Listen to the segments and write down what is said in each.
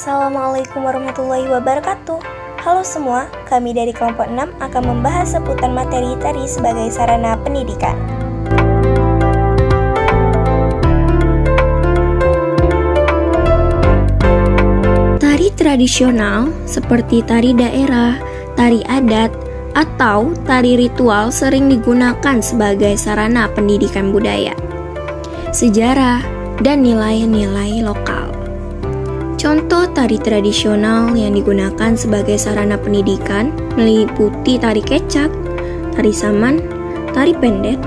Assalamualaikum warahmatullahi wabarakatuh. Halo semua, kami dari kelompok 6 akan membahas seputar materi tari sebagai sarana pendidikan. Tari tradisional seperti tari daerah, tari adat, atau tari ritual sering digunakan sebagai sarana pendidikan budaya, sejarah, dan nilai-nilai lokal. Contoh tari tradisional yang digunakan sebagai sarana pendidikan meliputi tari kecak, tari saman, tari pendet,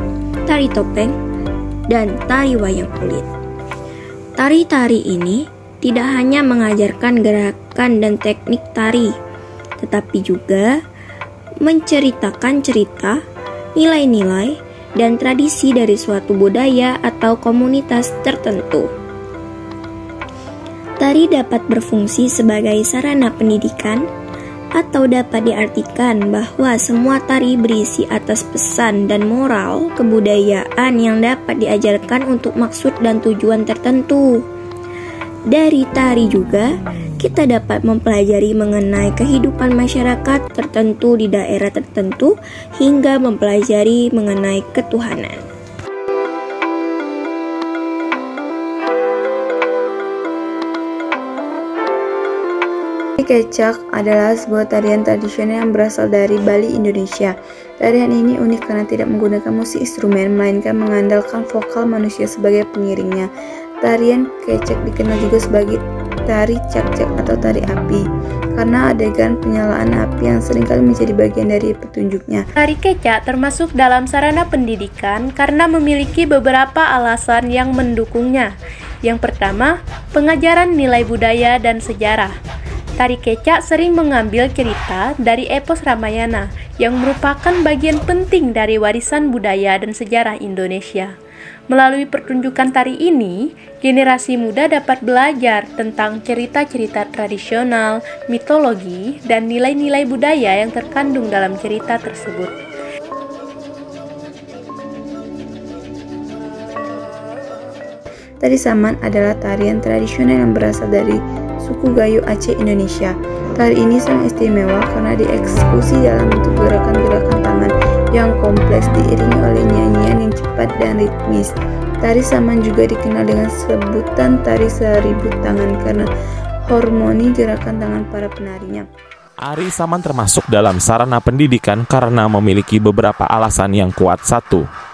tari topeng, dan tari wayang kulit. Tari-tari ini tidak hanya mengajarkan gerakan dan teknik tari, tetapi juga menceritakan cerita, nilai-nilai, dan tradisi dari suatu budaya atau komunitas tertentu. Tari dapat berfungsi sebagai sarana pendidikan atau dapat diartikan bahwa semua tari berisi atas pesan dan moral kebudayaan yang dapat diajarkan untuk maksud dan tujuan tertentu. Dari tari juga kita dapat mempelajari mengenai kehidupan masyarakat tertentu di daerah tertentu hingga mempelajari mengenai ketuhanan. Tari kecak adalah sebuah tarian tradisional yang berasal dari Bali, Indonesia. Tarian ini unik karena tidak menggunakan musik instrumen, melainkan mengandalkan vokal manusia sebagai pengiringnya. Tarian kecak dikenal juga sebagai tari cak-cak atau tari api, karena adegan penyalaan api yang seringkali menjadi bagian dari petunjuknya. Tari kecak termasuk dalam sarana pendidikan karena memiliki beberapa alasan yang mendukungnya. Yang pertama, pengajaran nilai budaya dan sejarah. Tari kecak sering mengambil cerita dari epos Ramayana yang merupakan bagian penting dari warisan budaya dan sejarah Indonesia. Melalui pertunjukan tari ini, generasi muda dapat belajar tentang cerita-cerita tradisional, mitologi, dan nilai-nilai budaya yang terkandung dalam cerita tersebut. Tari saman adalah tarian tradisional yang berasal dari suku Gayo Aceh, Indonesia. Tari ini sangat istimewa karena dieksekusi dalam bentuk gerakan-gerakan tangan yang kompleks diiringi oleh nyanyian yang cepat dan ritmis. Tari saman juga dikenal dengan sebutan tari seribu tangan karena harmoni gerakan tangan para penarinya. Tari saman termasuk dalam sarana pendidikan karena memiliki beberapa alasan yang kuat. 1.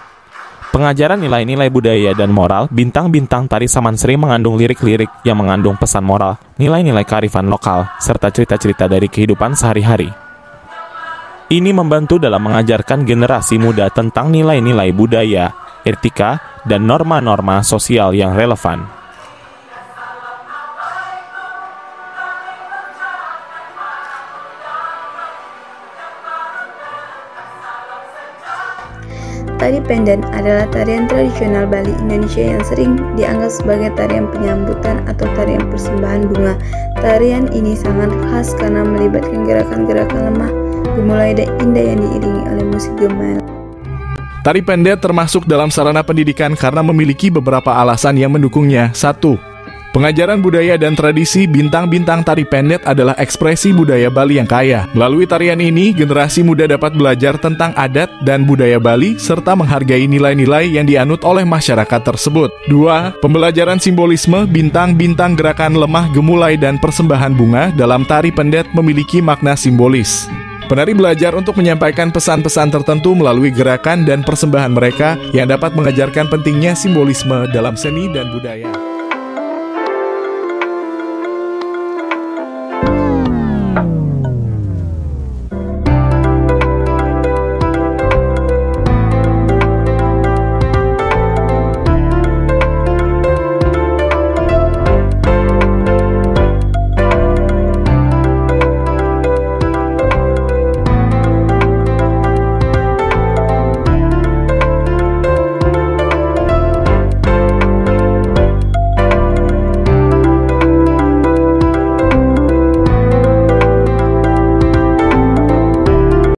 Pengajaran nilai-nilai budaya dan moral. Bintang-bintang tari saman sering mengandung lirik-lirik yang mengandung pesan moral, nilai-nilai kearifan lokal, serta cerita-cerita dari kehidupan sehari-hari. Ini membantu dalam mengajarkan generasi muda tentang nilai-nilai budaya, etika, dan norma-norma sosial yang relevan. Tari pendet adalah tarian tradisional Bali, Indonesia yang sering dianggap sebagai tarian penyambutan atau tarian persembahan bunga. Tarian ini sangat khas karena melibatkan gerakan-gerakan lemah, gemulai, dan indah yang diiringi oleh musik gamelan. Tari pendet termasuk dalam sarana pendidikan karena memiliki beberapa alasan yang mendukungnya. 1. Pengajaran budaya dan tradisi. Bintang-bintang tari pendet adalah ekspresi budaya Bali yang kaya. Melalui tarian ini, generasi muda dapat belajar tentang adat dan budaya Bali serta menghargai nilai-nilai yang dianut oleh masyarakat tersebut. 2. Pembelajaran simbolisme. Bintang-bintang gerakan lemah, gemulai, dan persembahan bunga dalam tari pendet memiliki makna simbolis. Penari belajar untuk menyampaikan pesan-pesan tertentu melalui gerakan dan persembahan mereka yang dapat mengajarkan pentingnya simbolisme dalam seni dan budaya.